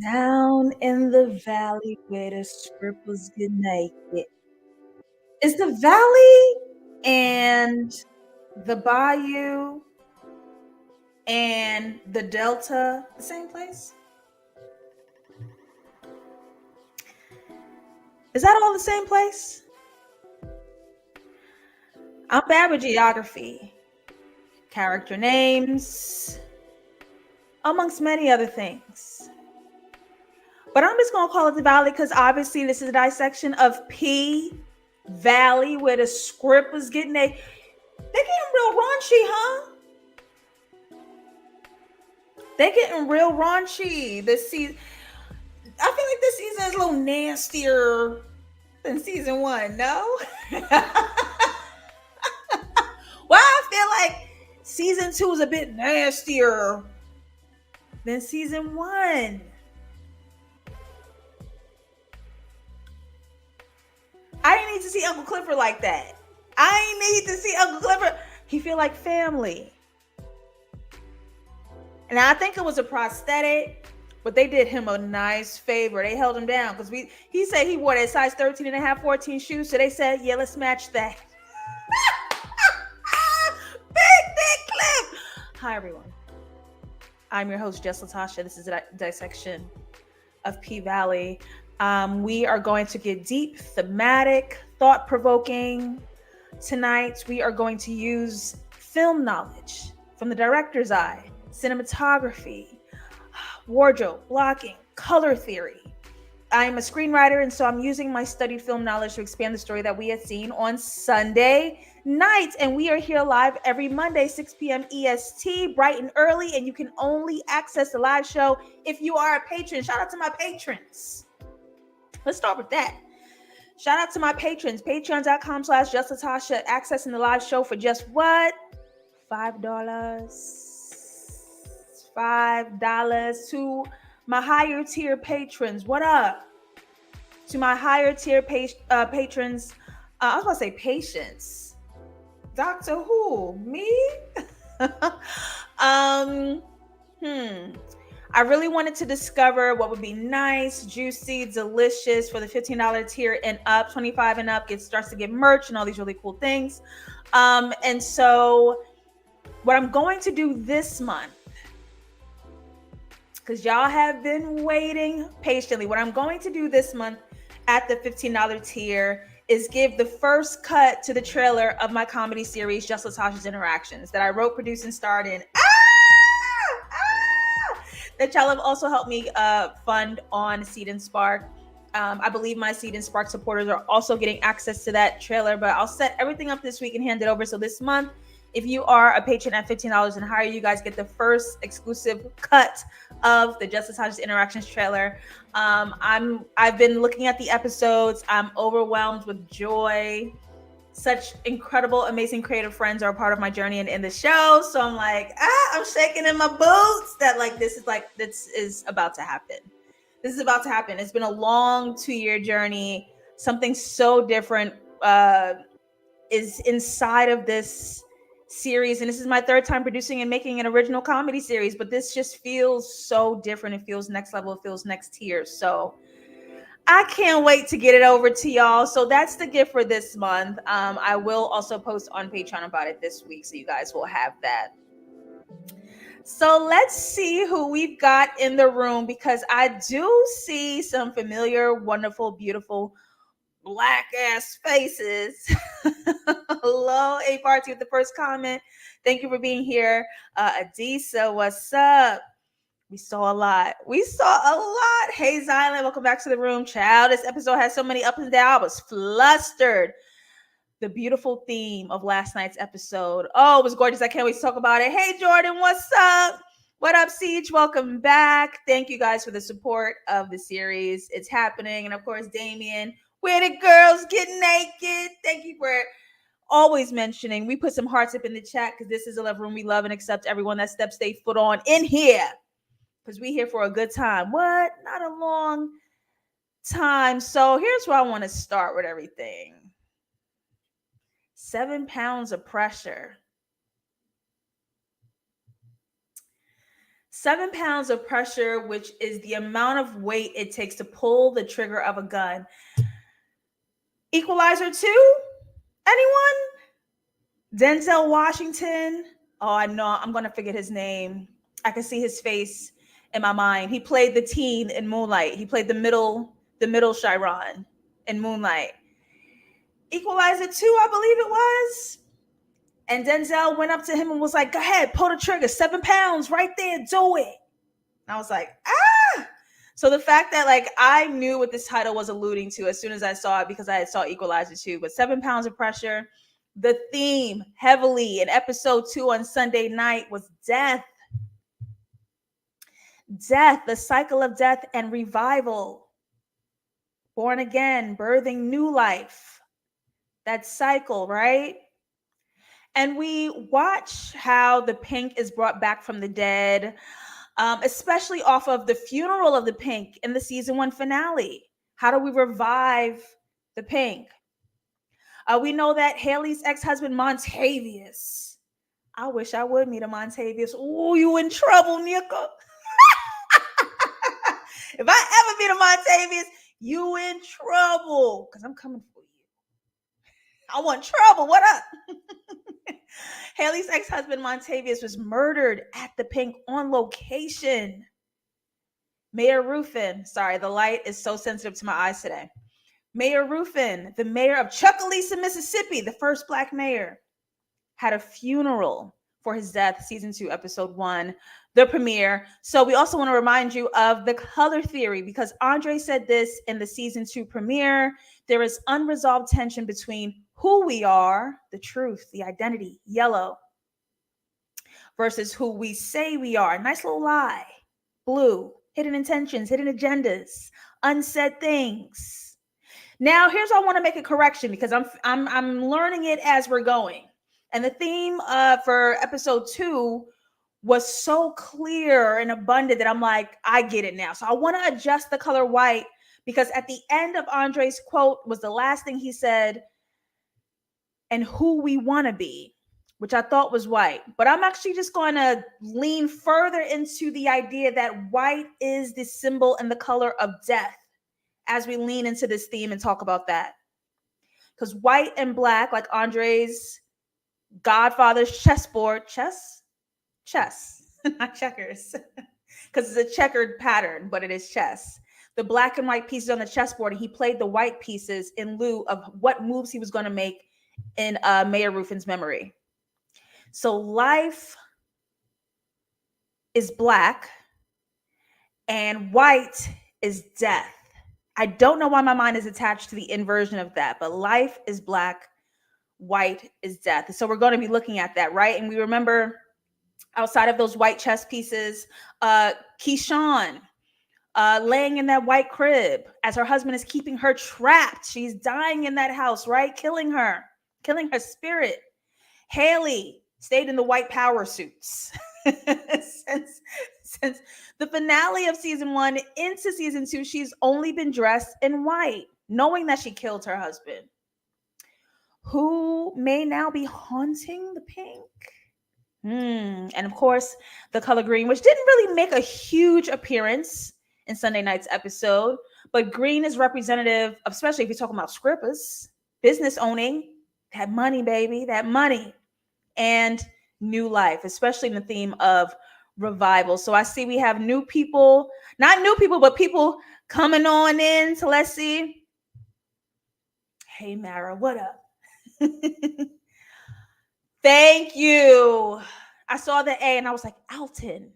Down in the valley where the scribbles get naked. Is the valley and the bayou and the delta the same place? Is that all the same place? I'm bad with geography, character names, amongst many other things. But I'm just going to call it the valley because obviously this is a dissection of P Valley where the script was getting they getting real raunchy, huh? They getting real raunchy this season. I feel like this season is a little nastier than season one. No, well, I feel like season two is a bit nastier than season one. I didn't need to see Uncle Clifford like that. I didn't need to see Uncle Clifford. He feel like family. And I think it was a prosthetic, but they did him a nice favor. They held him down because he said he wore that size 13 and a half, 14 shoes. So they said, yeah, let's match that. Big Cliff. Hi, everyone. I'm your host, Jess Latasha. This is a dissection of P Valley. We are going to get deep, thematic, thought-provoking. Tonight, we are going to use film knowledge from the director's eye, cinematography, wardrobe, blocking, color theory. I'm a screenwriter, and so I'm using my studied film knowledge to expand the story that we had seen on Sunday night. And we are here live every Monday, 6 p.m. EST, bright and early. And you can only access the live show if you are a patron. Shout out to my patrons. Let's start with that. Shout out to my patrons. Patreon.com/JustLatasha. Accessing the live show for just what? $5. $5 to my higher tier patrons. What up? To my higher tier patrons. I was going to say patients. Doctor Who? Me? I really wanted to discover what would be nice, juicy, delicious for the $15 tier and up. 25 and up starts to get merch and all these really cool things. And so what I'm going to do this month, because y'all have been waiting patiently, what I'm going to do this month at the $15 tier is give the first cut to the trailer of my comedy series, Just Latasha's Interactions, that I wrote, produced, and starred in. That y'all have also helped me fund on Seed and Spark. I believe my Seed and Spark supporters are also getting access to that trailer, but I'll set everything up this week and hand it over. So this month, if you are a patron at $15 and higher, you guys get the first exclusive cut of the Just Latasha's Interactions trailer. I've been looking at the episodes. I'm overwhelmed with joy. Such incredible, amazing creative friends are a part of my journey and in the show. So I'm like, I'm shaking in my boots that this is about to happen. This is about to happen. It's been a long 2-year journey. Something so different is inside of this series. And this is my third time producing and making an original comedy series, but this just feels so different. It feels next level. It feels next tier. So I can't wait to get it over to y'all. So that's the gift for this month. I will also post on Patreon about it this week, so you guys will have that. So let's see who we've got in the room, because I do see some familiar, wonderful, beautiful black ass faces. Hello, A Party with the first comment. Thank you for being here. Adisa, what's up? We saw a lot. Hey, Zylan, welcome back to the room. Child, this episode has so many ups and downs. I was flustered. The beautiful theme of last night's episode. Oh, it was gorgeous. I can't wait to talk about it. Hey, Jordan, what's up? What up, Siege? Welcome back. Thank you guys for the support of the series. It's happening. And of course, Damien, where the girls get naked. Thank you for always mentioning. We put some hearts up in the chat because this is a love room. We love and accept everyone that steps their foot on in here, because we here for a good time. What? Not a long time. So here's where I want to start with everything. 7 pounds of pressure. 7 pounds of pressure, which is the amount of weight it takes to pull the trigger of a gun. Equalizer 2? Anyone? Denzel Washington? Oh, I know. I'm going to forget his name. I can see his face in my mind. He played the teen in Moonlight. He played the middle Chiron in Moonlight. Equalizer 2, I believe it was. And Denzel went up to him and was like, go ahead, pull the trigger, 7 pounds right there, do it. And I was like, ah. So the fact that like I knew what this title was alluding to as soon as I saw it because I had saw Equalizer 2, but 7 pounds of pressure. The theme heavily in episode 2 on Sunday night was death. Death, the cycle of death and revival. Born again, birthing new life. That cycle, right? And we watch how the Pink is brought back from the dead, especially off of the funeral of the Pink in the season 1 finale. How do we revive the Pink? We know that Haley's ex-husband, Montavious. I wish I would meet a Montavious. Ooh, you in trouble, Nika. If I ever meet a Montavious, you in trouble. Because I'm coming for you. I want trouble. What up? Haley's ex-husband, Montavious, was murdered at the Pink on location. Mayor Ruffin, sorry, the light is so sensitive to my eyes today. Mayor Ruffin, the mayor of Chucalissa, Mississippi, the first Black mayor, had a funeral for his death, season 2, episode 1, the premiere. So we also want to remind you of the color theory because Andre said this in the season 2 premiere. There is unresolved tension between who we are, the truth, the identity, yellow, versus who we say we are. Nice little lie, blue, hidden intentions, hidden agendas, unsaid things. Now, here's where I want to make a correction because I'm learning it as we're going. And the theme for episode 2 was so clear and abundant that I'm like, I get it now. So I want to adjust the color white because at the end of Andre's quote was the last thing he said, and who we want to be, which I thought was white. But I'm actually just going to lean further into the idea that white is the symbol and the color of death as we lean into this theme and talk about that. Because white and black, like Andre's Godfather's chessboard, chess, not checkers, because it's a checkered pattern, but it is chess. The black and white pieces on the chessboard, and he played the white pieces in lieu of what moves he was going to make in Mayor Ruffin's memory. So life is black and white is death. I don't know why my mind is attached to the inversion of that, but life is black, white is death. So we're going to be looking at that, right? And we remember outside of those white chess pieces, Keyshawn laying in that white crib as her husband is keeping her trapped. She's dying in that house, right? Killing her spirit. Haley stayed in the white power suits since the finale of season 1 into season 2. She's only been dressed in white, knowing that she killed her husband, who may now be haunting the Pink. And of course, the color green, which didn't really make a huge appearance in Sunday night's episode, but green is representative of, especially if you're talking about scrippers, business owning, that money, baby, that money, and new life, especially in the theme of revival. So I see we have new people, not new people, but people coming on in. So let's see. Hey, Mara, what up? Thank you. I saw the A and I was like, Alton,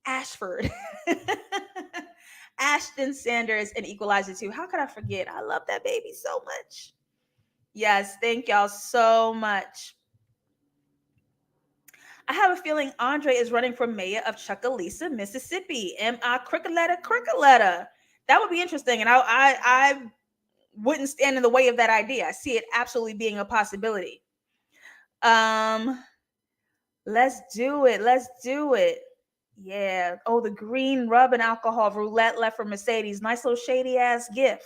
Ashford, Ashton Sanders, and Equalizer 2. How could I forget? I love that baby so much. Yes, thank y'all so much. I have a feeling Andre is running for mayor of Chucalissa, Mississippi. M.I. Crickaletta. That would be interesting. And I wouldn't stand in the way of that idea. I see it absolutely being a possibility. Let's do it. Yeah. Oh, the green rub and alcohol roulette left for Mercedes. Nice little shady ass gift.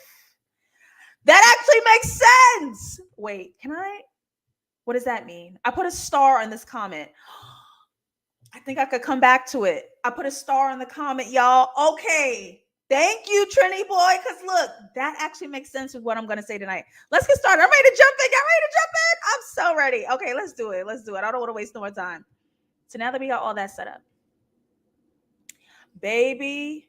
That actually makes sense. Wait, what does that mean? I put a star on this comment. I think I could come back to it. I put a star in the comment, y'all. Okay. Thank you, Trini boy. Because look, that actually makes sense with what I'm going to say tonight. Let's get started. I'm ready to jump in. Y'all ready to jump in? I'm so ready. Okay, let's do it. Let's do it. I don't want to waste no more time. So now that we got all that set up, baby,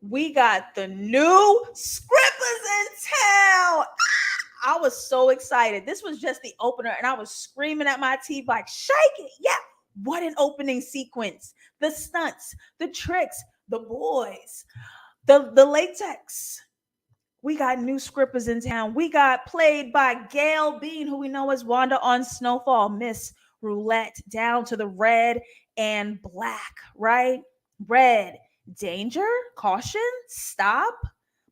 we got the new scribblers in town. I was so excited. This was just the opener, and I was screaming at my TV like, shake it. Yeah. What an opening sequence. The stunts, the tricks, the boys, the latex. We got new scrippers in town. We got played by Gail Bean, who we know as Wanda on Snowfall, Miss Roulette, down to the red and black, right? Red, danger, caution, stop.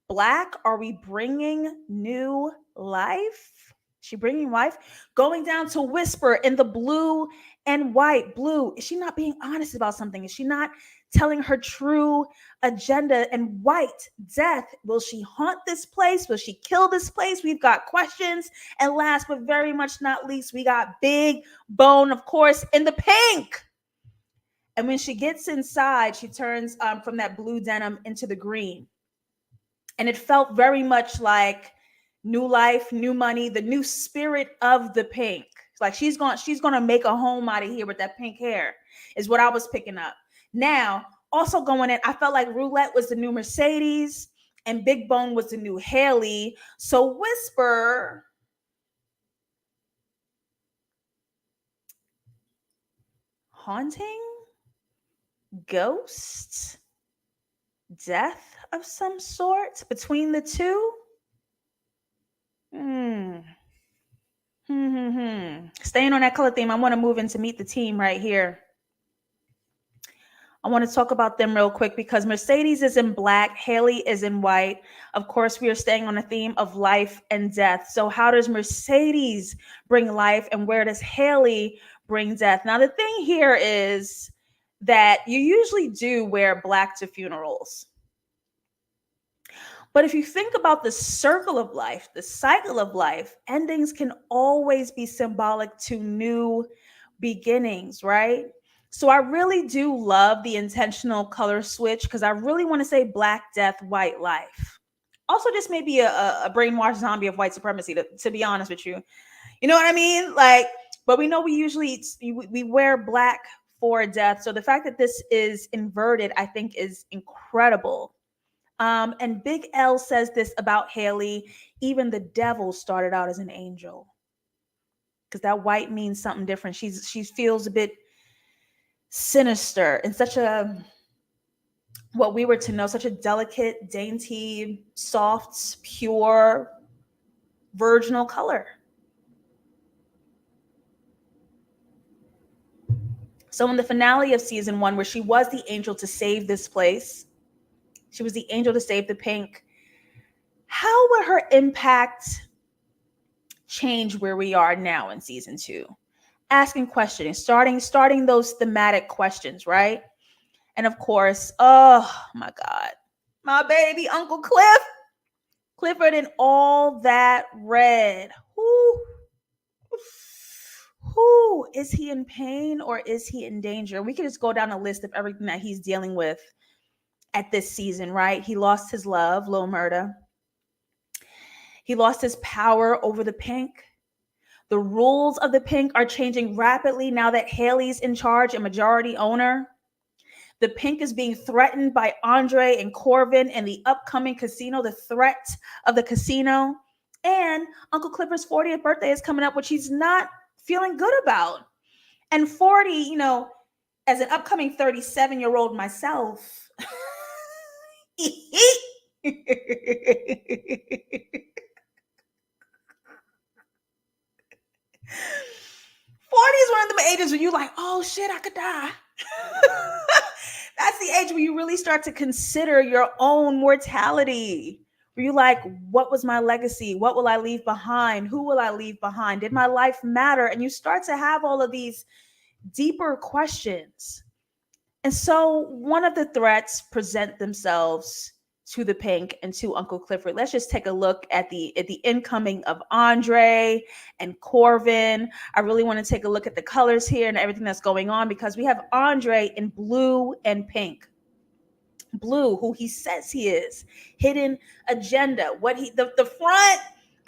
Black, are we bringing new life? Is she bringing life? Going down to Whisper in the blue and white. Blue, is she not being honest about something? Is she not telling her true agenda? And white, death, will she haunt this place? Will she kill this place? We've got questions. And last but very much not least, we got Big Bone, of course, in the pink. And when she gets inside, she turns from that blue denim into the green. And it felt very much like new life, new money, the new spirit of the pink. Like she's gonna make a home out of here with that pink hair, is what I was picking up. Now, also going in, I felt like Roulette was the new Mercedes and Big Bone was the new Haley. So Whisper, haunting, ghost, death of some sort between the two. Staying on that color theme, I want to move into Meet the Team right here. I want to talk about them real quick because Mercedes is in black, Haley is in white. Of course, we are staying on a theme of life and death. So how does Mercedes bring life and where does Haley bring death? Now, the thing here is that you usually do wear black to funerals. But if you think about the circle of life, the cycle of life, endings can always be symbolic to new beginnings, right? So I really do love the intentional color switch because I really want to say black death, white life. Also, just maybe a brainwashed zombie of white supremacy, to be honest with you. You know what I mean? Like, but we know we usually we wear black for death. So the fact that this is inverted, I think, is incredible. And Big L says this about Haley: even the devil started out as an angel. Because that white means something different. She feels a bit sinister and such a, what we were to know, such a delicate, dainty, soft, pure, virginal color. So in the finale of season 1, where she was the angel to save this place, she was the angel to save the pink. How would her impact change where we are now in season 2? Asking questions, starting those thematic questions, right? And of course, oh my God, my baby Uncle Clifford in all that red. Who is he in pain or is he in danger? We could just go down a list of everything that he's dealing with at this season, right? He lost his love, Lil Murda. He lost his power over the pink. The rules of the pink are changing rapidly now that Haley's in charge and majority owner. The pink is being threatened by Andre and Corbin and the upcoming casino, the threat of the casino. And Uncle Clifford's 40th birthday is coming up, which he's not feeling good about. And 40, you know, as an upcoming 37-year-old myself, 40 is one of them ages where you're like, oh shit, I could die. That's the age where you really start to consider your own mortality. Where you're like, what was my legacy? What will I leave behind? Who will I leave behind? Did my life matter? And you start to have all of these deeper questions. And so one of the threats present themselves to the pink and to Uncle Clifford. Let's just take a look at the incoming of Andre and Corvin. I really want to take a look at the colors here and everything that's going on, because we have Andre in blue and pink. Blue, who he says he is, hidden agenda. What he the front,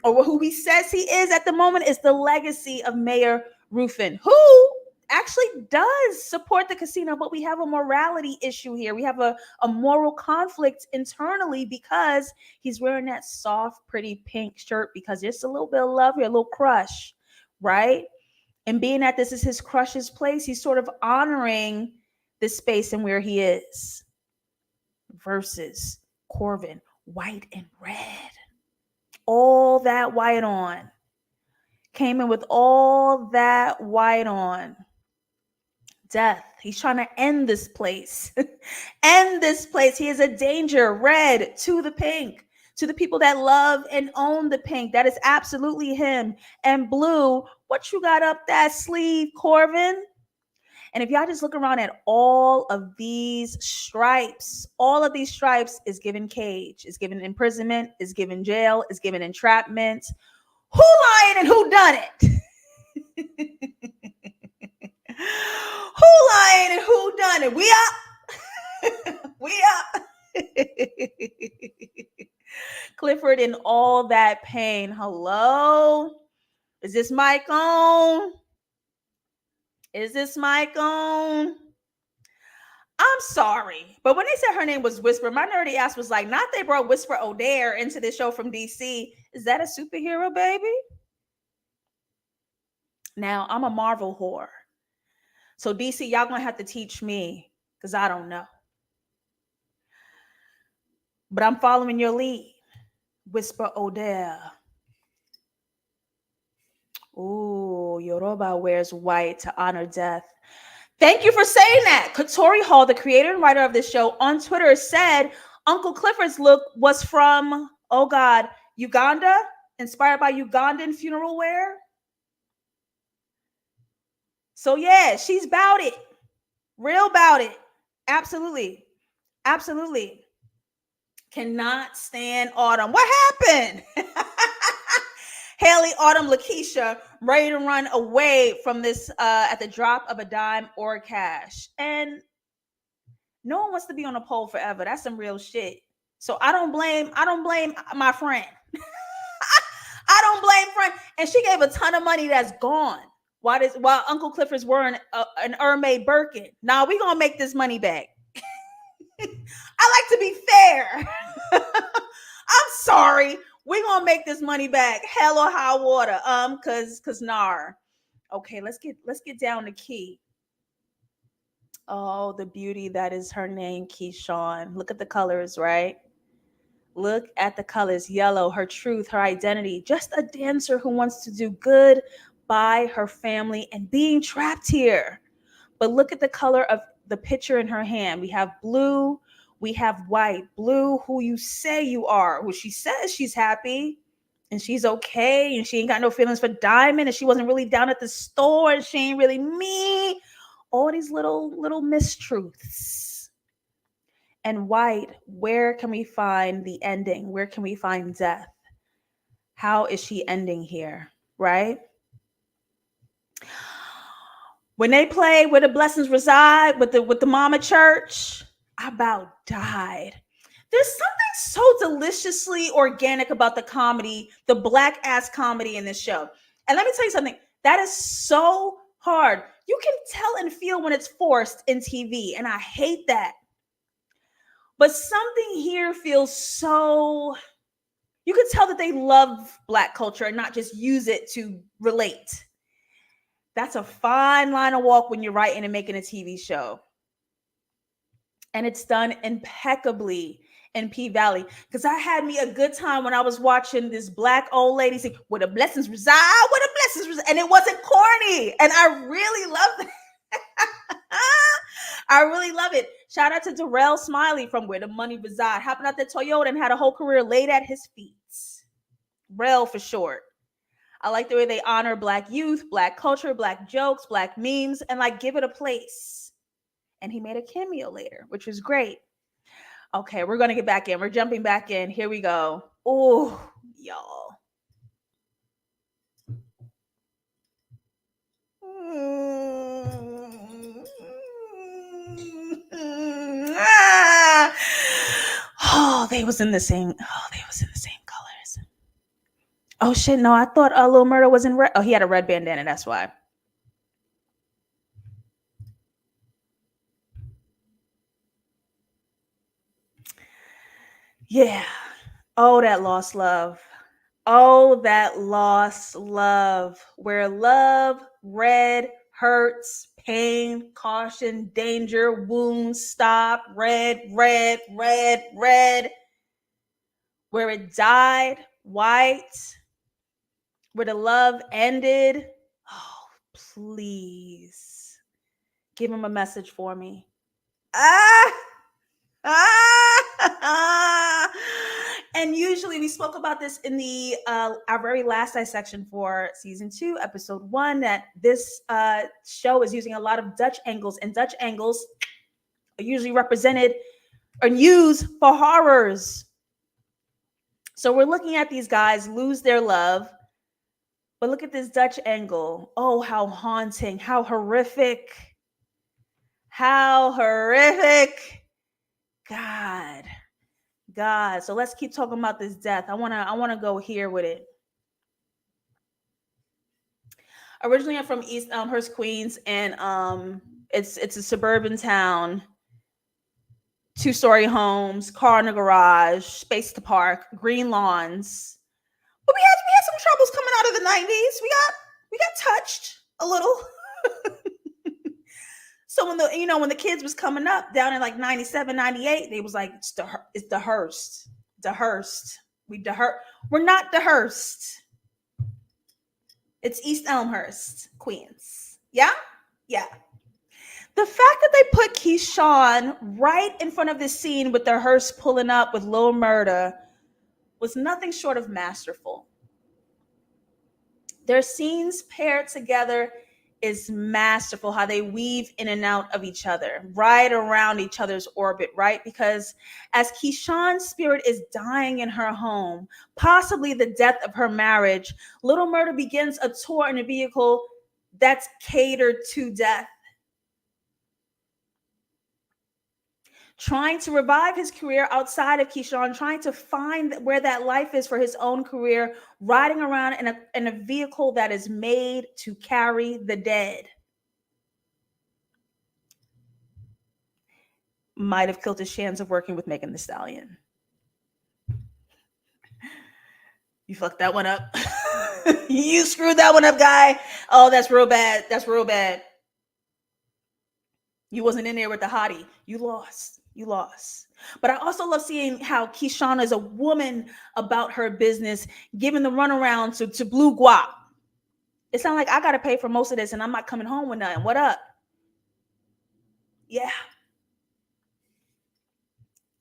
or who he says he is at the moment, is the legacy of Mayor Ruffin, who actually does support the casino, but we have a morality issue here. We have a moral conflict internally, because he's wearing that soft, pretty pink shirt because there's a little bit of love here, a little crush, right? And being that this is his crush's place, he's sort of honoring this space and where he is. Versus Corvin, white and red. All that white on. Came in with all that white on. Death. He's trying to end this place. End this place. He is a danger. Red to the pink. To the people that love and own the pink. That is absolutely him. And blue, what you got up that sleeve, Corvin? And if y'all just look around at all of these stripes is given cage, is given imprisonment, is given jail, is given entrapment. Who lying and who done it? Who lying and who done it? We up. We up. Clifford in all that pain. Hello? Is this mic on? Is this mic on? I'm sorry, but when they said her name was Whisper, my nerdy ass was like, not they brought Whisper O'Dare into this show from DC. Is that a superhero, baby? Now, I'm a Marvel whore. So DC, y'all gonna have to teach me, because I don't know. But I'm following your lead. Whisper O'Dare. Ooh, Yoruba wears white to honor death. Thank you for saying that. Katori Hall, the creator and writer of this show, on Twitter said Uncle Clifford's look was from, oh God, Uganda, inspired by Ugandan funeral wear. So yeah, she's about it. Real about it. Absolutely. Absolutely. Cannot stand Autumn. What happened? Haley, Autumn, Lakeisha, ready to run away from this at the drop of a dime or cash. And no one wants to be on a pole forever. That's some real shit. So I don't blame my friend. I don't blame friend. And she gave a ton of money that's gone. While Uncle Clifford's wearing an Hermès Birkin. Now we gonna make this money back. I like to be fair. I'm sorry. We're gonna make this money back. Hell or high water. Cause nar. Okay, let's get down to Key. Oh, the beauty that is her name, Keyshawn. Look at the colors, right? Look at the colors. Yellow, her truth, her identity. Just a dancer who wants to do good by her family and being trapped here. But look at the color of the picture in her hand. We have blue, we have white. Blue, who you say you are, who she says she's happy and she's okay and she ain't got no feelings for Diamond and she wasn't really down at the store and she ain't really me. All these little mistruths. And white, where can we find the ending? Where can we find death? How is she ending here, right? When they play Where the Blessings Reside with the Mama Church, I about died. There's something so deliciously organic about the comedy, the black ass comedy in this show. And let me tell you something, that is so hard. You can tell and feel when it's forced in TV, and I hate that. But something here feels so, you can tell that they love black culture and not just use it to relate. That's a fine line to walk when you're writing and making a TV show. And it's done impeccably in P-Valley. Because I had me a good time when I was watching this black old lady sing, where the blessings reside, where the blessings reside. And it wasn't corny. And I really love it. I really love it. Shout out to Darrell Smiley from Where the Money Reside. Happened out there Toyota and had a whole career laid at his feet. Rel for short. I like the way they honor black youth, black culture, black jokes, black memes, and like give it a place. And he made a cameo later, which was great. Okay, we're gonna get back in. We're jumping back in. Here we go. Oh, y'all. Oh, they was in the same. Oh, they was in the same colors. Oh shit! No, I thought Lil Murder was in red. Oh, he had a red bandana. That's why. Yeah. Oh, that lost love. Oh, that lost love. Where love, red, hurts, pain, caution, danger, wounds, stop, red, red, red, red. Where it died, white. Where the love ended. Oh, please. Give him a message for me. Ah! Ah! And usually we spoke about this in the our very last dissection for season 2, episode 1, that this show is using a lot of Dutch angles, and Dutch angles are usually represented or used for horrors. So we're looking at these guys lose their love, but look at this Dutch angle. Oh, how haunting, how horrific. How horrific. God. God. So let's keep talking about this death. I wanna go here with it. Originally, I'm from East Elmhurst, Queens, and it's a suburban town. 2-story homes, car in the garage, space to park, green lawns. But we had some troubles coming out of the 90s. We got touched a little. So when the kids was coming up down in like 97, 98, they was like, it's the Hearst. The Hearst. We're not the Hearst. It's East Elmhurst, Queens. Yeah? Yeah. The fact that they put Keyshawn right in front of this scene with the hearse pulling up with Lil Murder was nothing short of masterful. Their scenes paired together is masterful, how they weave in and out of each other, right around each other's orbit, right? Because as Keyshawn's spirit is dying in her home, possibly the death of her marriage, Little Murder begins a tour in a vehicle that's catered to death. Trying to revive his career outside of Keyshawn, trying to find where that life is for his own career, riding around in a vehicle that is made to carry the dead. Might have killed his chance of working with Megan Thee Stallion. You fucked that one up. You screwed that one up, guy. Oh, that's real bad. That's real bad. You wasn't in there with the hottie. You lost. You lost. But I also love seeing how Keyshawn is a woman about her business, giving the runaround to Blue Guap. It sounds like I got to pay for most of this and I'm not coming home with nothing. What up? Yeah.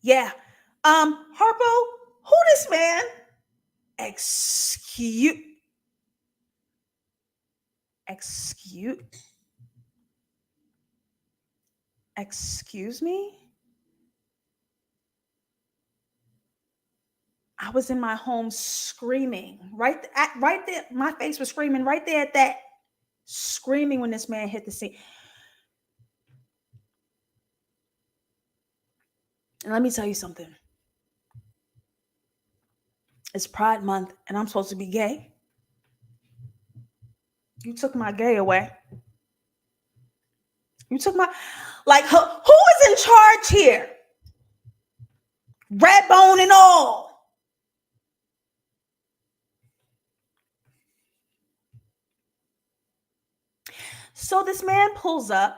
Yeah. Harpo, who this man? Excuse me? I was in my home screaming. Right there. My face was screaming right there at that. Screaming when this man hit the scene. And let me tell you something. It's Pride Month and I'm supposed to be gay. You took my gay away. You took my, like, who is in charge here? Redbone and all. So this man pulls up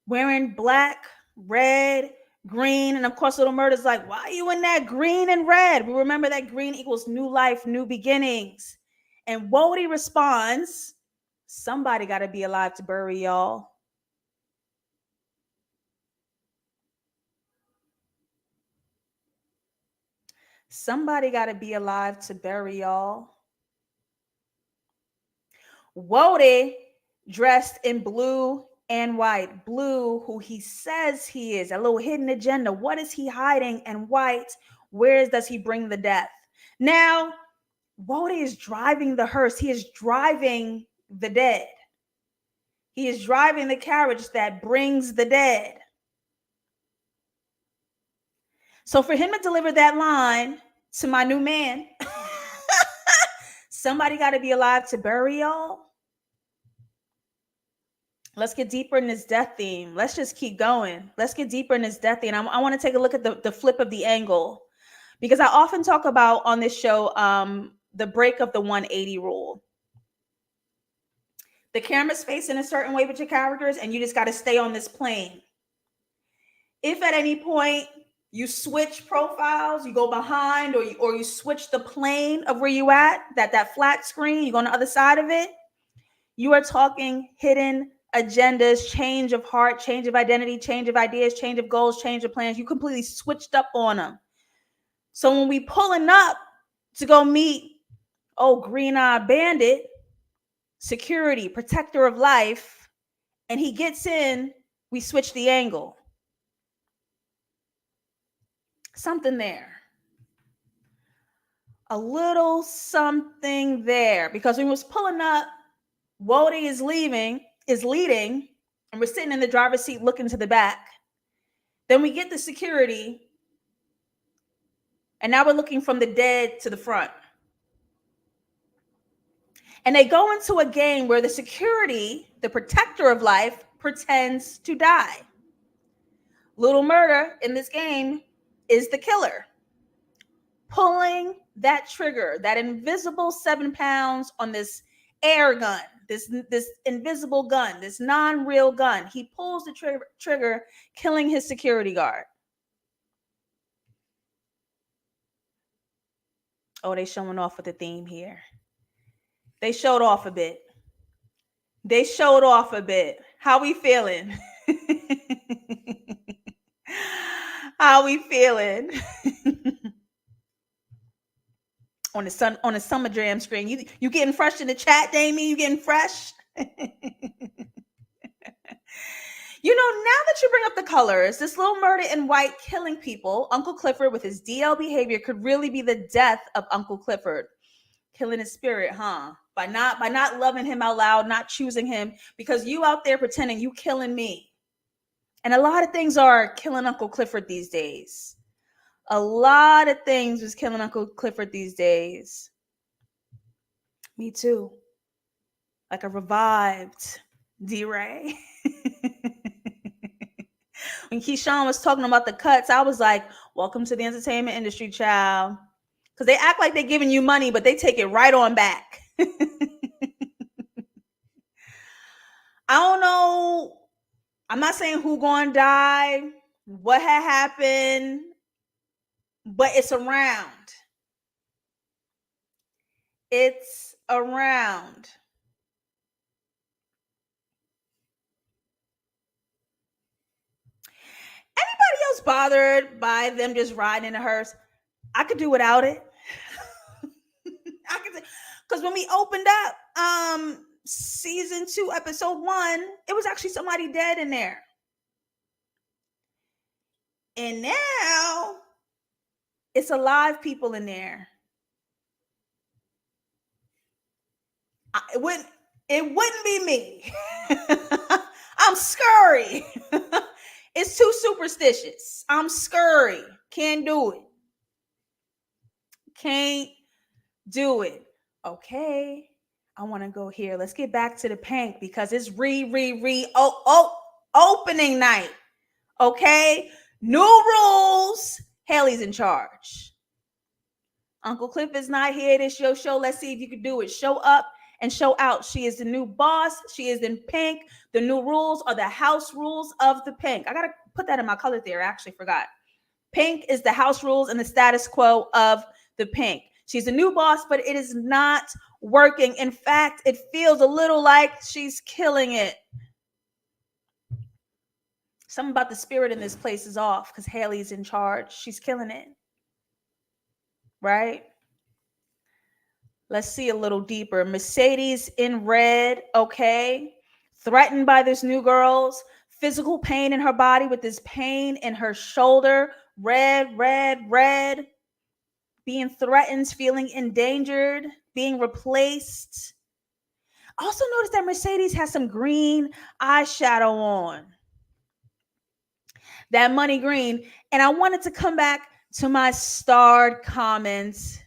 wearing black, red, green, and of course Little Murder's like, why are you in that green and red? We remember that green equals new life, new beginnings. And Wody responds, somebody got to be alive to bury y'all. Somebody got to be alive to bury y'all. Wody, dressed in blue and white. Blue, who he says he is, a little hidden agenda. What is he hiding? And white, where does he bring the death? Now, Wode is driving the hearse. He is driving the dead. He is driving the carriage that brings the dead. So for him to deliver that line to my new man, somebody got to be alive to bury y'all. Let's get deeper in this death theme. Let's just keep going. Let's get deeper in this death theme. I want to take a look at the flip of the angle, because I often talk about on this show the break of the 180 rule. The camera's facing a certain way with your characters, and you just got to stay on this plane. If at any point you switch profiles, you go behind, or you switch the plane of where you at, that flat screen, you go on the other side of it, you are talking hidden agendas, change of heart, change of identity, change of ideas, change of goals, change of plans. You completely switched up on them. So when we pulling up to go meet Green-Eyed Bandit, security, protector of life, and he gets in, we switch the angle. Something there. A little something there. Because when we was pulling up, Wode is leading, and we're sitting in the driver's seat looking to the back. Then we get the security, and now we're looking from the dead to the front. And they go into a game where the security, the protector of life, pretends to die. Little Murder in this game is the killer. Pulling that trigger, that invisible 7 pounds on this air gun, this invisible gun, this non-real gun. He pulls the trigger, killing his security guard. Oh, they showing off with the theme here. They showed off a bit. How we feeling? How we feeling? on the Summer Jam screen. You getting fresh in the chat, Damien? You getting fresh? You know, now that you bring up the colors, this Little Murder in white killing people, Uncle Clifford with his DL behavior could really be the death of Uncle Clifford. Killing his spirit, huh? By not loving him out loud, not choosing him, because you out there pretending you killing me. And a lot of things are killing Uncle Clifford these days. A lot of things was killing Uncle Clifford these days. Me too. Like a revived D-Ray. When Keyshawn was talking about the cuts, I was like, welcome to the entertainment industry, child. Because they act like they're giving you money, but they take it right on back. I don't know. I'm not saying who gonna die, what had happened, but it's around. It's around. Anybody else bothered by them just riding in a hearse? I could do without it. I could, because when we opened up season 2, episode 1, it was actually somebody dead in there. And now it's alive people in there. It wouldn't be me. I'm scurry. It's too superstitious. I'm scurry. Can't do it. Can't do it. Okay. I want to go here. Let's get back to the pink because it's opening night. Okay. New rules. Haley's in charge. Uncle Cliff is not here. This your show. Let's see if you can do it. Show up and show out. She is the new boss. She is in pink. The new rules are the house rules of the pink. I got to put that in my color theory. I actually forgot. Pink is the house rules and the status quo of the pink. She's a new boss, but it is not working. In fact, it feels a little like she's killing it. Something about the spirit in this place is off because Haley's in charge. She's killing it. Right? Let's see a little deeper. Mercedes in red. Okay. threatened by this new girl's physical pain in her body with this pain in her shoulder, red, red, red, being threatened, feeling endangered, being replaced. Also notice that Mercedes has some green eyeshadow on. That money green. And I wanted to come back to my starred comments.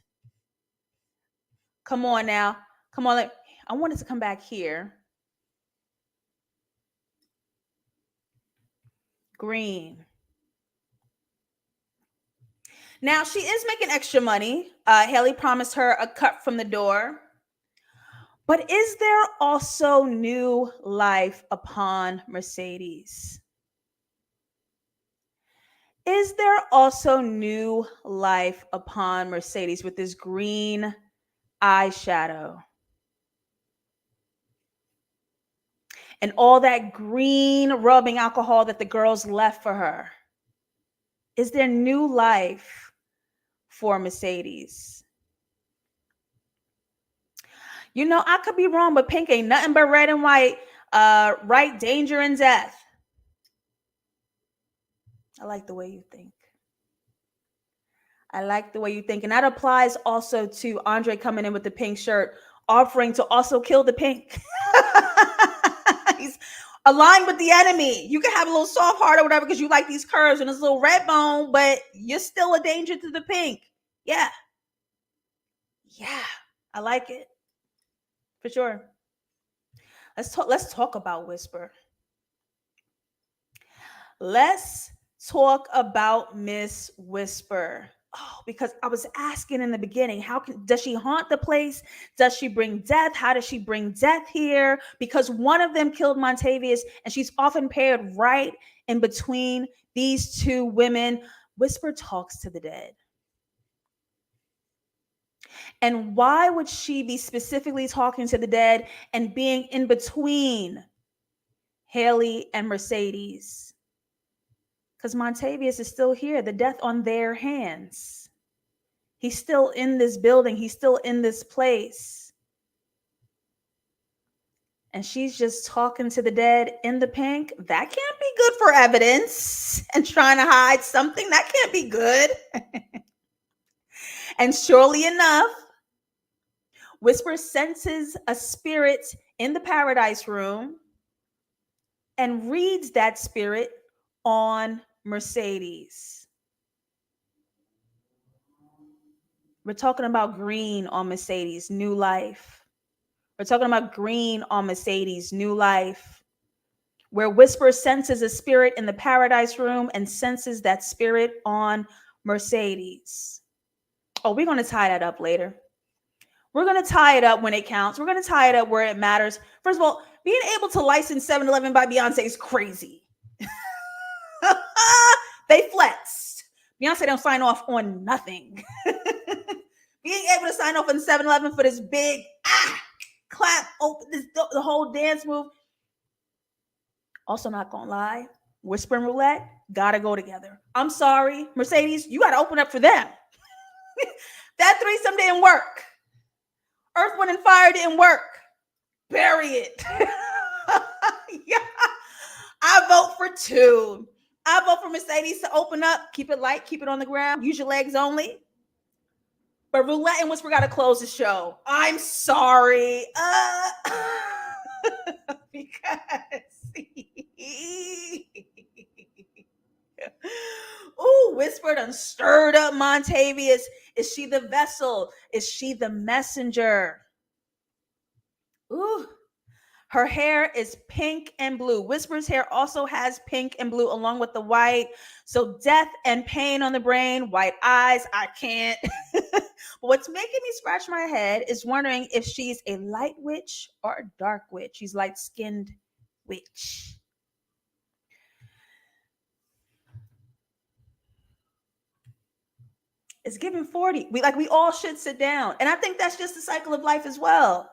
Come on now. Come on. I wanted to come back here. Green. Now, she is making extra money. Haley promised her a cut from the door. But is there also new life upon Mercedes? Is there also new life upon Mercedes with this green eyeshadow? And all that green rubbing alcohol that the girls left for her. Is there new life for Mercedes? You know, I could be wrong, but pink ain't nothing but red and white. Right, danger and death. I like the way you think. I like the way you think. And that applies also to Andre coming in with the pink shirt, offering to also kill the pink. He's aligned with the enemy. You can have a little soft heart or whatever because you like these curves and this little red bone, but you're still a danger to the pink. Yeah. Yeah. I like it. For sure. Let's talk about Whisper. Let's talk about Miss Whisper. Oh, because I was asking in the beginning, does she haunt the place? Does she bring death? How does she bring death here? Because one of them killed Montavious, and she's often paired right in between these two women. Whisper talks to the dead. And why would she be specifically talking to the dead and being in between Haley and Mercedes? Because Montavious is still here, the death on their hands. He's still in this building. He's still in this place. And she's just talking to the dead in the pink. That can't be good for evidence. And trying to hide something, that can't be good. And surely enough, Whisper senses a spirit in the paradise room and reads that spirit on Mercedes. We're talking about green on Mercedes, new life. We're talking about green on Mercedes, new life. Where Whisper senses a spirit in the paradise room and senses that spirit on Mercedes. Oh, we're going to tie that up later. We're going to tie it up when it counts. We're going to tie it up where it matters. First of all, being able to license 7-Eleven by Beyonce is crazy. They flexed. Beyonce don't sign off on nothing. Being able to sign off on 7-Eleven for this big clap, open the whole dance move. Also, not gonna lie, Whisper and Roulette gotta go together. I'm sorry, Mercedes, you gotta open up for them. That threesome didn't work. Earth, Wind, and Fire didn't work. Bury it. Yeah. I vote for 2. I vote for Mercedes to open up, keep it light, keep it on the ground, use your legs only. But Roulette and Whisper got to close the show. I'm sorry. Because. Ooh, Whisper done stirred up Montavious. Is she the vessel? Is she the messenger? Ooh. Her hair is pink and blue. Whisper's hair also has pink and blue along with the white. So death and pain on the brain, white eyes, I can't. But what's making me scratch my head is wondering if she's a light witch or a dark witch. She's light-skinned witch. It's giving 40. We all should sit down. And I think that's just the cycle of life as well.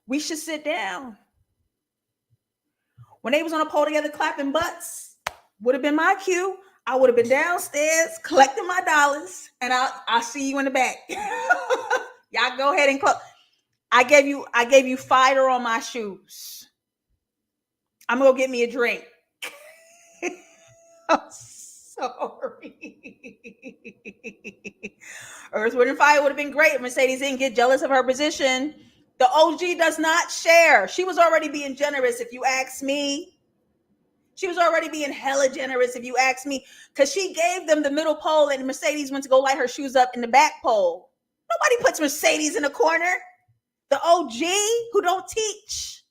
We should sit down. When they was on a pole together clapping butts, would have been my cue. I would have been downstairs collecting my dollars, and I'll see you in the back. Y'all go ahead and close. I gave you fire on my shoes. I'm gonna go get me a drink. I'm sorry. Earth, Wind, and Fire would have been great if Mercedes didn't get jealous of her position. The OG does not share. She was already being generous, if you ask me. She was already being hella generous, if you ask me, because she gave them the middle pole and Mercedes went to go light her shoes up in the back pole. Nobody puts Mercedes in the corner. The OG who don't teach.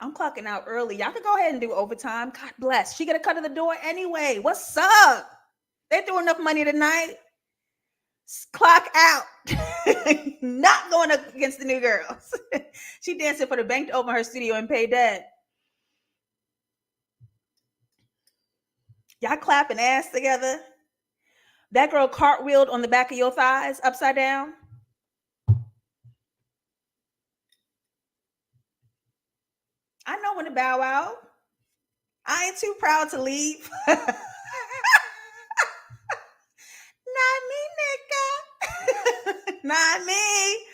I'm clocking out early. Y'all can go ahead and do overtime. God bless. She get a cut of the door anyway. What's up? They threw enough money tonight. Clock out. Not going up against the new girls. She dancing for the bank to open her studio and pay debt. Y'all clapping ass together. That girl cartwheeled on the back of your thighs upside down. I know when to bow out. I ain't too proud to leave. Not me, nigga. Not me.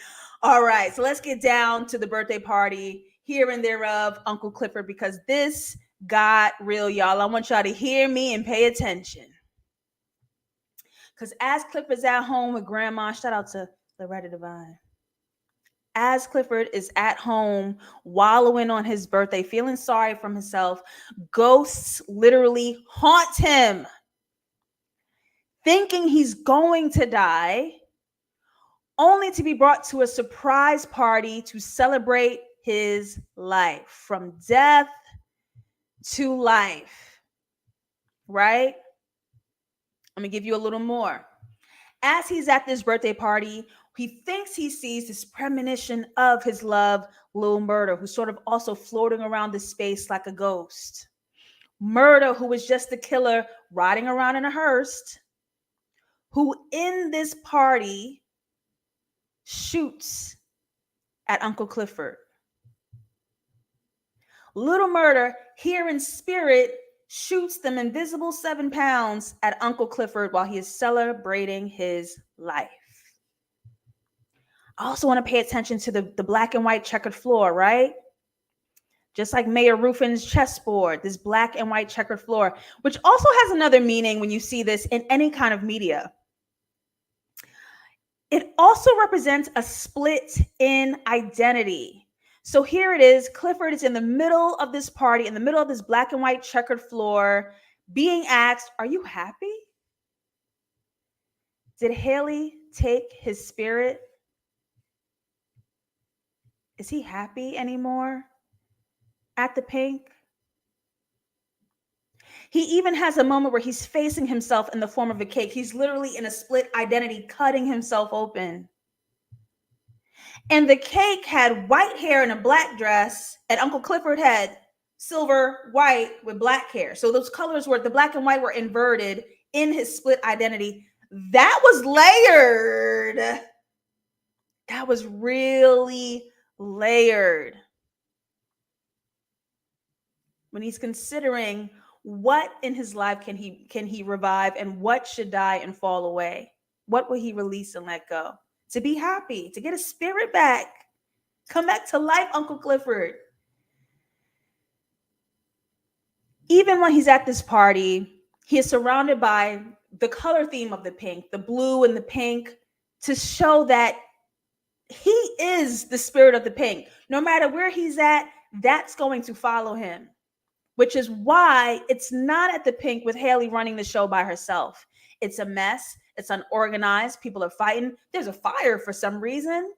All right, so let's get down to the birthday party here and thereof, Uncle Clifford, because this got real, y'all. I want y'all to hear me and pay attention. Because as Clifford's at home with Grandma, shout out to Loretta Devine. As Clifford is at home, wallowing on his birthday, feeling sorry for himself, ghosts literally haunt him, thinking he's going to die, only to be brought to a surprise party to celebrate his life, from death to life, right? I'm gonna give you a little more. As he's at this birthday party, he thinks he sees this premonition of his love, Lil Murder, who's sort of also floating around the space like a ghost. Murder, who was just the killer riding around in a hearse, who in this party shoots at Uncle Clifford. Little Murder, here in spirit, shoots them invisible 7 pounds at Uncle Clifford while he is celebrating his life. I also want to pay attention to the black and white checkered floor, right? Just like Mayor Ruffin's chessboard, this black and white checkered floor, which also has another meaning when you see this in any kind of media. It also represents a split in identity. So here it is. Clifford is in the middle of this party, in the middle of this black and white checkered floor, being asked, "Are you happy? Did Haley take his spirit? Is he happy anymore at the Pink?" He even has a moment where he's facing himself in the form of a cake. He's literally in a split identity, cutting himself open. And the cake had white hair and a black dress, and Uncle Clifford had silver, white with black hair. So those colors were, the black and white were inverted in his split identity. That was layered. That was really layered. When he's considering what in his life can he revive and what should die and fall away, what will he release and let go to be happy, to get his spirit back, come back to life, Uncle Clifford. Even when he's at this party, he is surrounded by the color theme of the pink, the blue and the pink, to show that he is the spirit of the Pink. No matter where he's at, that's going to follow him, which is why it's not at the Pink with Haley running the show by herself. It's a mess. It's unorganized. People are fighting. There's a fire for some reason.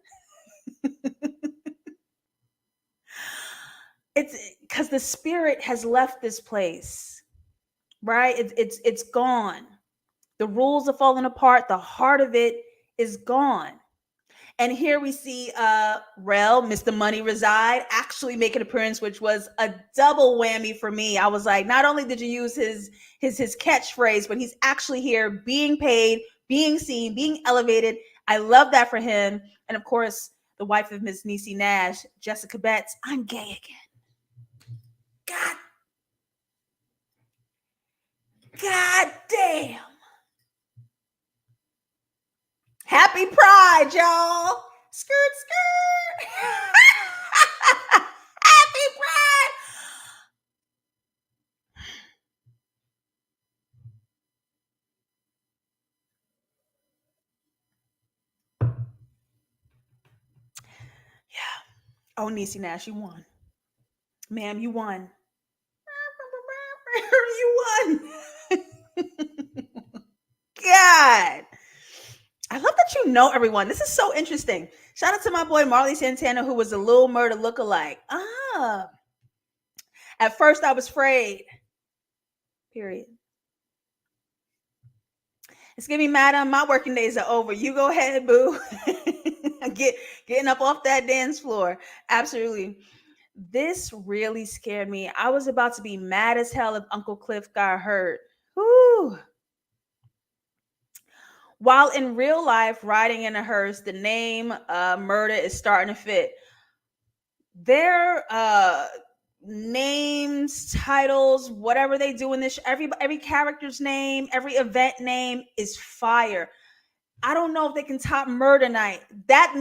It's because the spirit has left this place, right? It's gone. The rules are falling apart. The heart of it is gone. And here we see Rel, Mr. Money Reside, actually make an appearance, which was a double whammy for me. I was like, not only did you use his catchphrase, but he's actually here being paid, being seen, being elevated. I love that for him. And of course, the wife of Miss Niecy Nash, Jessica Betts, I'm gay again. God. God damn. Happy Pride, y'all. Skirt, skirt. Happy Pride. Yeah. Oh, Niecy Nash, you won. Ma'am, you won. You won. God. I love that you know everyone. This is so interesting. Shout out to my boy Marley Santana, who was a Lil Murda lookalike. Ah. At first, I was afraid. Period. It's giving madam. My working days are over. You go ahead, boo. Getting up off that dance floor. Absolutely. This really scared me. I was about to be mad as hell if Uncle Cliff got hurt. Whew. While in real life, riding in a hearse, the name murder is starting to fit. Their names, titles, whatever they do in this, every character's name, every event name is fire. I don't know if they can top Murder Night. That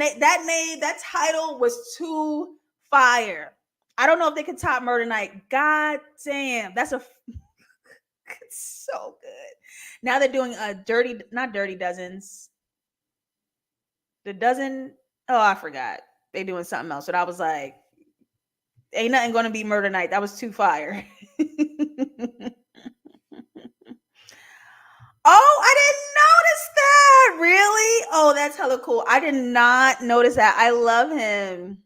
title was too fire. I don't know if they can top Murder Night. God damn, it's so good. Now they're doing a not Dirty Dozens. The dozen. Oh, I forgot. They doing something else, but I was like, ain't nothing gonna be Murder Night. That was too fire. Oh, I didn't notice that. Really? Oh, that's hella cool. I did not notice that. I love him.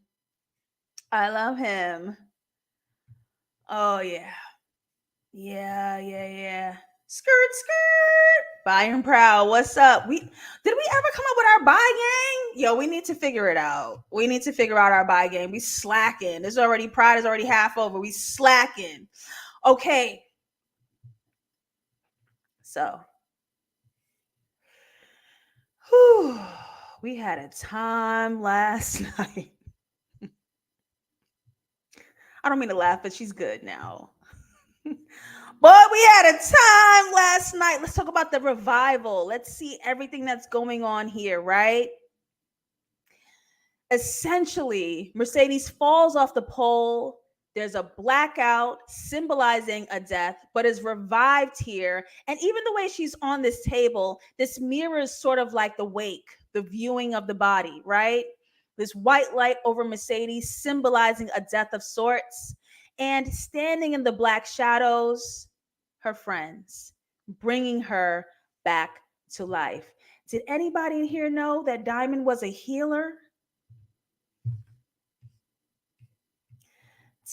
I love him. Oh yeah. Yeah, yeah, yeah. Skirt, skirt. By and proud. What's up? We did we ever come up with our buy game? Yo, we need to figure it out. We need to figure out our buy game. We slacking. This already Pride is already half over. We slacking. Okay. So whew, we had a time last night. I don't mean to laugh, but she's good now. But we had a time last night. Let's talk about the revival. Let's see everything that's going on here, right? Essentially, Mercedes falls off the pole. There's a blackout symbolizing a death, but is revived here. And even the way she's on this table, this mirrors sort of like the wake, the viewing of the body, right? This white light over Mercedes symbolizing a death of sorts. And standing in the black shadows, her friends, bringing her back to life. Did anybody in here know that Diamond was a healer?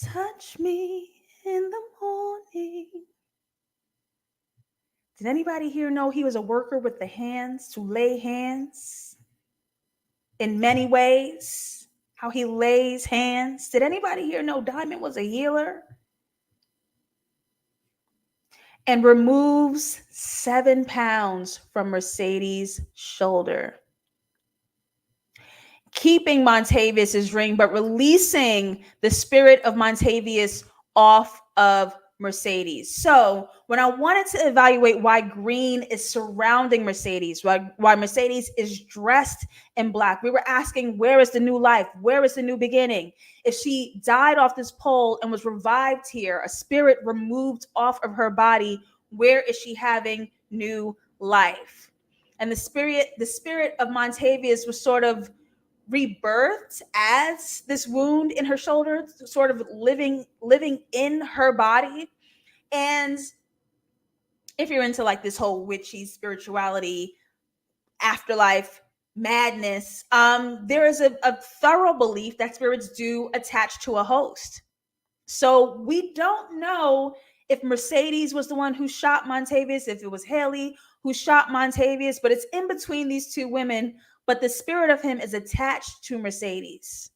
Touch me in the morning. Did anybody here know he was a worker with the hands to lay hands in many ways? How he lays hands. Did anybody here know Diamond was a healer? And removes 7 pounds from Mercedes' shoulder. Keeping Montavious' ring, but releasing the spirit of Montavious off of Mercedes. So when I wanted to evaluate why green is surrounding Mercedes, why Mercedes is dressed in black, we were asking, where is the new life? Where is the new beginning? If she died off this pole and was revived here, a spirit removed off of her body, where is she having new life? And the spirit of Montavious was sort of rebirthed as this wound in her shoulder, sort of living in her body. And if you're into like this whole witchy spirituality, afterlife madness, there is a thorough belief that spirits do attach to a host. So we don't know if Mercedes was the one who shot Montavious, if it was Haley who shot Montavious, but it's in between these two women. But the spirit of him is attached to Mercedes,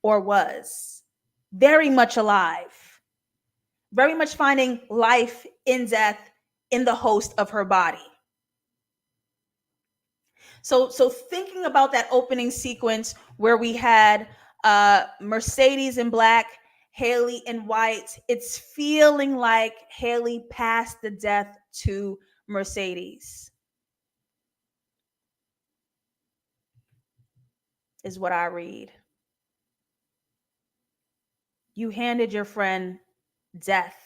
or was very much alive, very much finding life in death in the host of her body. So thinking about that opening sequence where we had Mercedes in black, Haley in white, it's feeling like Haley passed the death to Mercedes, is what I read. You handed your friend death,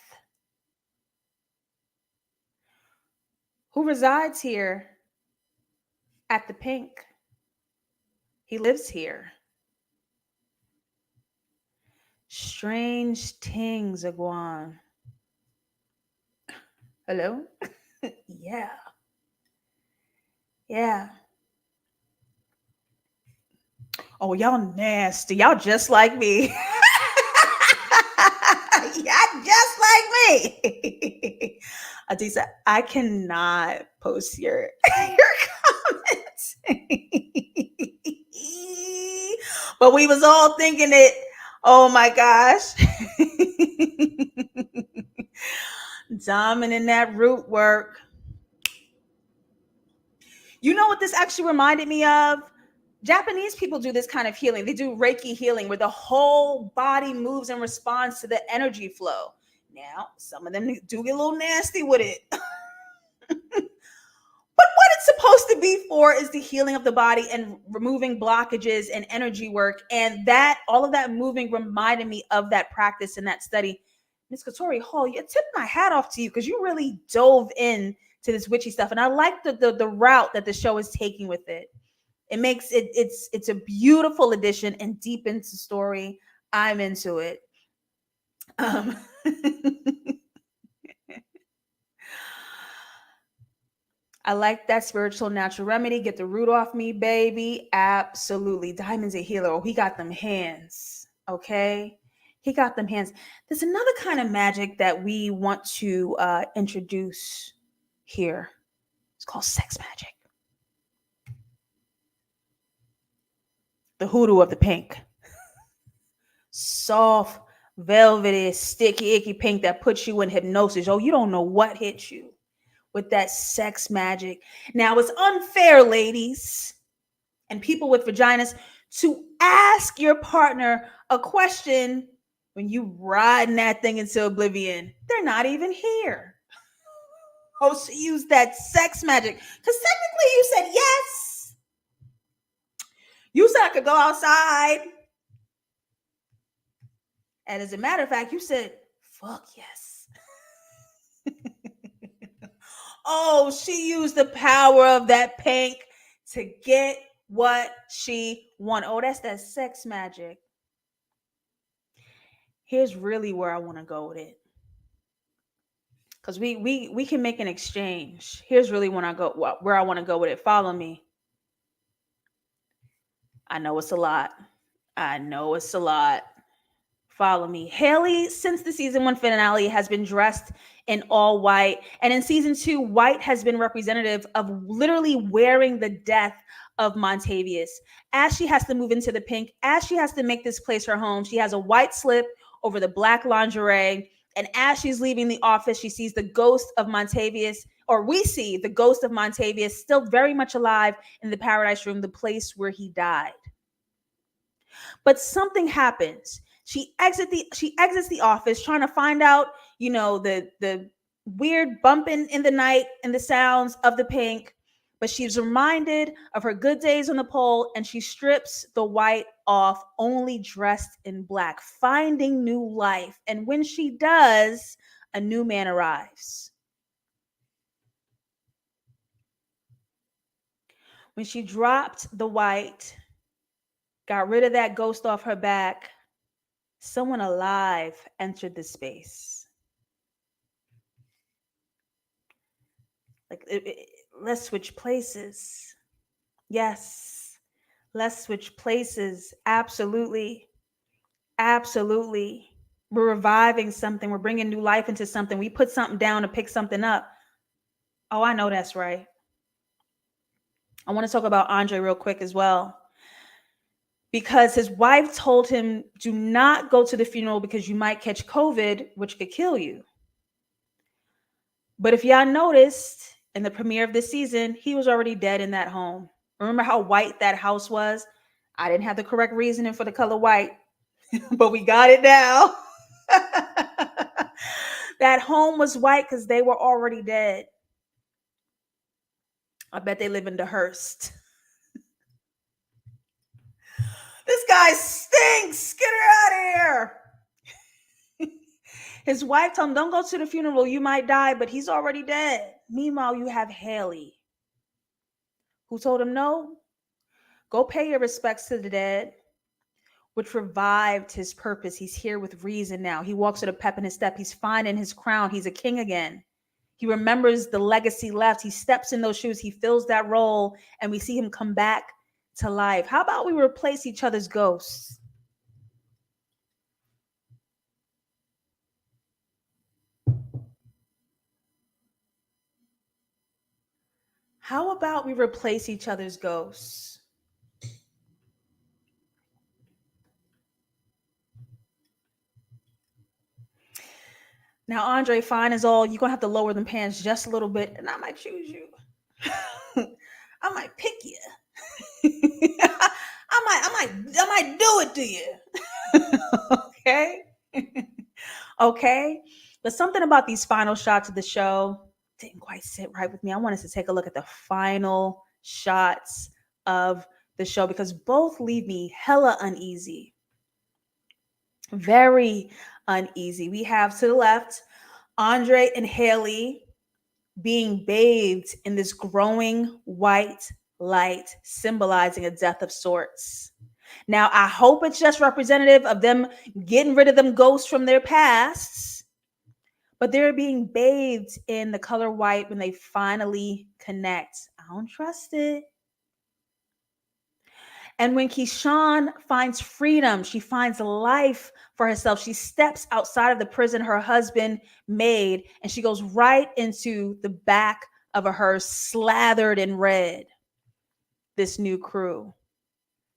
who resides here at the Pink. He lives here. Strange things, Aguan. Hello? Yeah. Yeah. Oh, y'all nasty. Y'all just like me. Y'all just like me. Adisa, I cannot post your comments. But we was all thinking it. Oh my gosh. Dominant that root work. You know what this actually reminded me of? Japanese people do this kind of healing. They do Reiki healing where the whole body moves in response to the energy flow. Now, some of them do get a little nasty with it. But what it's supposed to be for is the healing of the body and removing blockages and energy work. And that, all of that moving reminded me of that practice and that study. Miss Katori Hall, you tip my hat off to you because you really dove in to this witchy stuff. And I like the route that the show is taking with it. It makes it's a beautiful addition and deepens the story. I'm into it. I like that spiritual natural remedy. Get the root off me, baby. Absolutely. Diamond's a healer. Oh, he got them hands. Okay. He got them hands. There's another kind of magic that we want to introduce here. It's called sex magic. The hoodoo of the pink. Soft, velvety, sticky, icky pink that puts you in hypnosis. Oh, you don't know what hit you with that sex magic. Now, it's unfair, ladies and people with vaginas, to ask your partner a question when you riding that thing into oblivion. They're not even here. Oh, she used that sex magic. Because technically you said yes. You said I could go outside. And as a matter of fact, you said, fuck yes. Oh, she used the power of that pink to get what she wanted. Oh, that's that sex magic. Here's really where I want to go with it. Because we can make an exchange. Here's really when I go where I want to go with it. Follow me. I know it's a lot. I know it's a lot. Follow me. Haley, since the season 1 finale, has been dressed in all white. And in season 2, white has been representative of literally wearing the death of Montavious. As she has to move into the pink, as she has to make this place her home, she has a white slip over the black lingerie. And as she's leaving the office, she sees the ghost of Montavious, or we see the ghost of Montavious still very much alive in the Paradise Room, the place where he died. But something happens. She exits the office trying to find out, the weird bumping in the night and the sounds of the pink. But she's reminded of her good days on the pole, and she strips the white off, only dressed in black, finding new life. And when she does, a new man arrives. When she dropped the white, got rid of that ghost off her back, someone alive entered the space. Like, let's switch places. Yes, let's switch places. Absolutely. Absolutely. We're reviving something. We're bringing new life into something. We put something down to pick something up. Oh, I know that's right. I want to talk about Andre real quick as well. Because his wife told him, do not go to the funeral because you might catch COVID, which could kill you. But if y'all noticed in the premiere of this season, he was already dead in that home. Remember how white that house was? I didn't have the correct reasoning for the color white, but we got it now. That home was white because they were already dead. I bet they live in the hearse. This guy stinks. Get her out of here. His wife told him, don't go to the funeral. You might die, but he's already dead. Meanwhile, you have Haley, who told him, no, go pay your respects to the dead, which revived his purpose. He's here with reason now. He walks with a pep in his step. He's finding his crown. He's a king again. He remembers the legacy left. He steps in those shoes. He fills that role, and we see him come back to life. How about we replace each other's ghosts? How about we replace each other's ghosts? Now, Andre, fine as all. You're going to have to lower them pants just a little bit, and I might choose you. I might pick you. I might do it to you. Okay? Okay? But something about these final shots of the show didn't quite sit right with me. I want us to take a look at the final shots of the show because both leave me hella uneasy. Very uneasy. We have to the left Andre and Haley being bathed in this growing white light, symbolizing a death of sorts. Now, I hope it's just representative of them getting rid of them ghosts from their pasts, but they're being bathed in the color white when they finally connect. I don't trust it. And when Keyshawn finds freedom, she finds life for herself. She steps outside of the prison her husband made, and she goes right into the back of a hearse slathered in red. This new crew,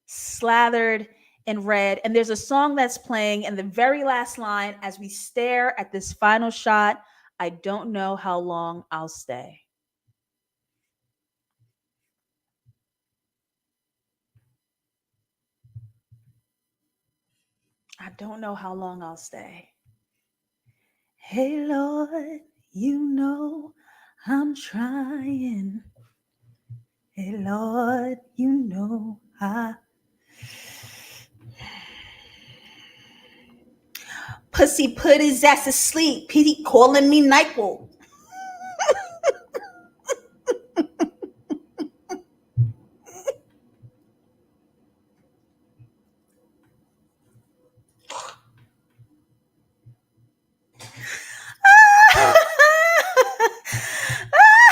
slathered in red. And there's a song that's playing in the very last line as we stare at this final shot. I don't know how long I'll stay. I don't know how long I'll stay. Hey, Lord, you know I'm trying. Hey, Lord, you know Pussy put his ass to sleep. Pity calling me NyQuil.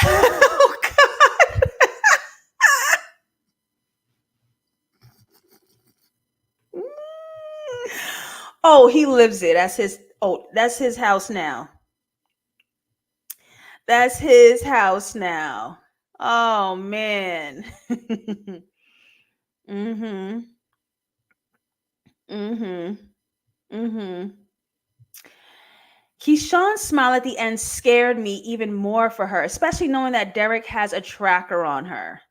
Oh, God. Oh, he lives it. That's his house now. That's his house now. Oh man. Mhm. Mhm. Mhm. Keyshawn's smile at the end scared me even more for her, especially knowing that Derek has a tracker on her.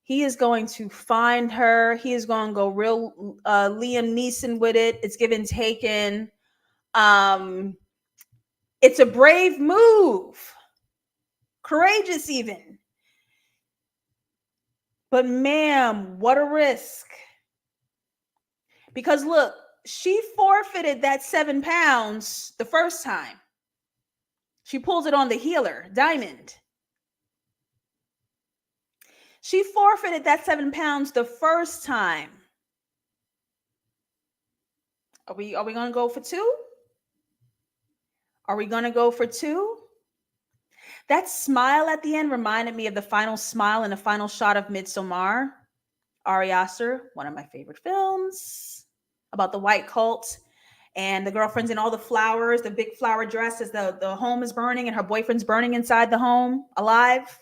He is going to find her. He is going to go real Liam Neeson with it. It's given taken. Um, it's a brave move, courageous even. But ma'am, what a risk. Because look, she forfeited that 7 pounds the first time. She pulls it on the healer, Diamond. She forfeited that 7 pounds the first time. Are we gonna go for two? Are we gonna go for two? That smile at the end reminded me of the final smile in the final shot of Midsommar. Ari Aster, one of my favorite films, about the white cult. And the girlfriend's in all the flowers, the big flower dress as the home is burning and her boyfriend's burning inside the home alive.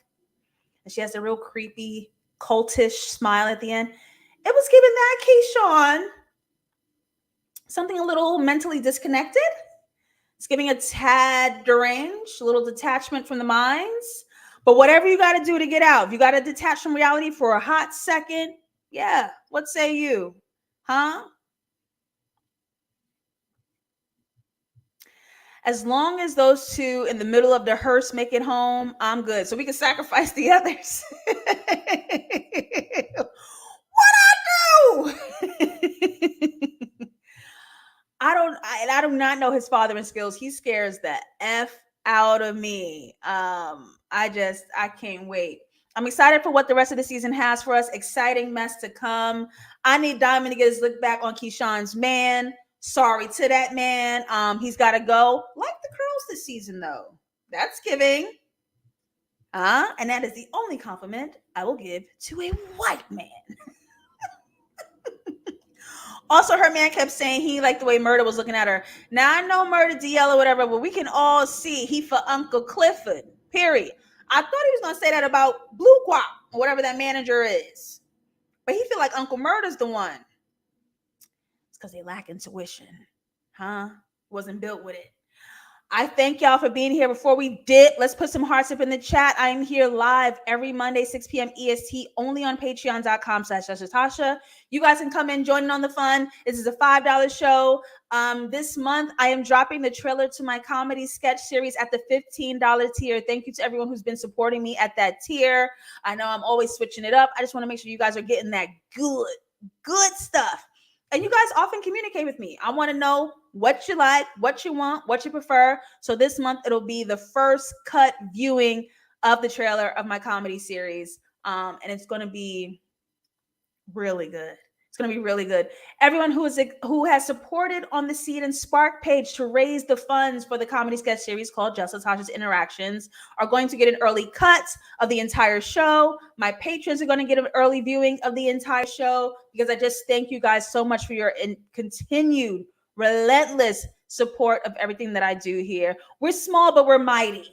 And she has a real creepy, cultish smile at the end. It was giving that Keyshawn something a little mentally disconnected. It's giving a tad deranged, a little detachment from the minds. But whatever you got to do to get out, if you got to detach from reality for a hot second, yeah, what say you? Huh? As long as those two in the middle of the hearse make it home, I'm good. So we can sacrifice the others. What I do? I do not know his fathering skills. He scares the F out of me. I can't wait. I'm excited for what the rest of the season has for us. Exciting mess to come. I need Diamond to get his look back on Keyshawn's man. Sorry to that man. He's got to go. Like the curls this season, though. That's giving. And that is the only compliment I will give to a white man. Also, her man kept saying he liked the way Murder was looking at her. Now, I know Murder DL or whatever, but we can all see he for Uncle Clifford, period. I thought he was going to say that about Blue Guap or whatever that manager is. But he feel like Uncle Murder's the one. It's because they lack intuition. Wasn't built with it. I thank y'all for being here. Before we dip, let's put some hearts up in the chat. I am here live every Monday, 6 p.m. EST, only on patreon.com/Tasha. You guys can come in, join in on the fun. This is a $5 show. This month, I am dropping the trailer to my comedy sketch series at the $15 tier. Thank you to everyone who's been supporting me at that tier. I know I'm always switching it up. I just want to make sure you guys are getting that good stuff. And you guys often communicate with me. I want to know what you like, what you want, what you prefer. So this month, it'll be the first cut viewing of the trailer of my comedy series. And it's going to be really good. It's going to be really good. Everyone who has supported on the Seed and Spark page to raise the funds for the comedy sketch series called Just Latasha's Interactions are going to get an early cut of the entire show. My patrons are going to get an early viewing of the entire show because I just thank you guys so much for your continued relentless support of everything that I do here. We're small, but we're mighty.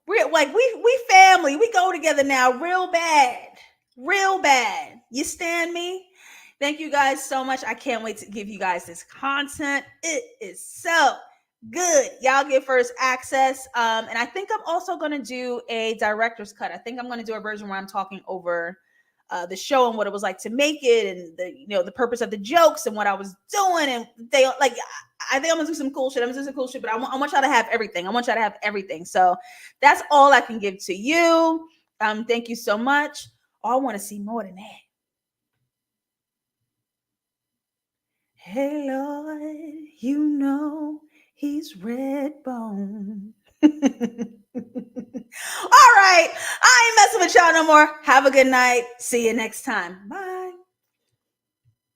We're like, we family. We go together now real bad. Real bad. You stand me? Thank you guys so much. I can't wait to give you guys this content. It is so good. Y'all get first access. And I think I'm also going to do a director's cut. I think I'm going to do a version where I'm talking over the show and what it was like to make it and the purpose of the jokes and what I was doing. And they like, I think I'm gonna do some cool shit. I'm gonna do some cool shit, but I want y'all to have everything. I want y'all to have everything. So that's all I can give to you. Thank you so much. Oh, I want to see more than that. Hey, Lord, you know he's red bone. All right. I ain't messing with y'all no more. Have a good night. See you next time. Bye.